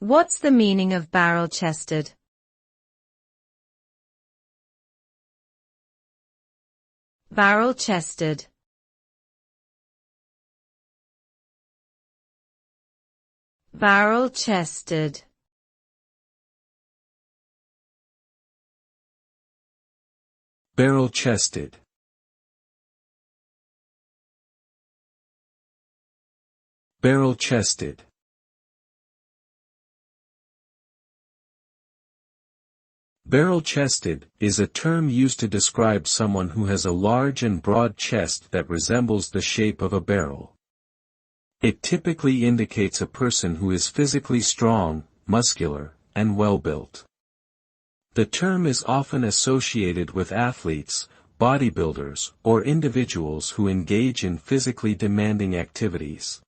What's the meaning of barrel-chested? Barrel-chested. Barrel-chested. Barrel-chested. Barrel-chested. Barrel-chested is a term used to describe someone who has a large and broad chest that resembles the shape of a barrel. It typically indicates a person who is physically strong, muscular, and well-built. The term is often associated with athletes, bodybuilders, or individuals who engage in physically demanding activities.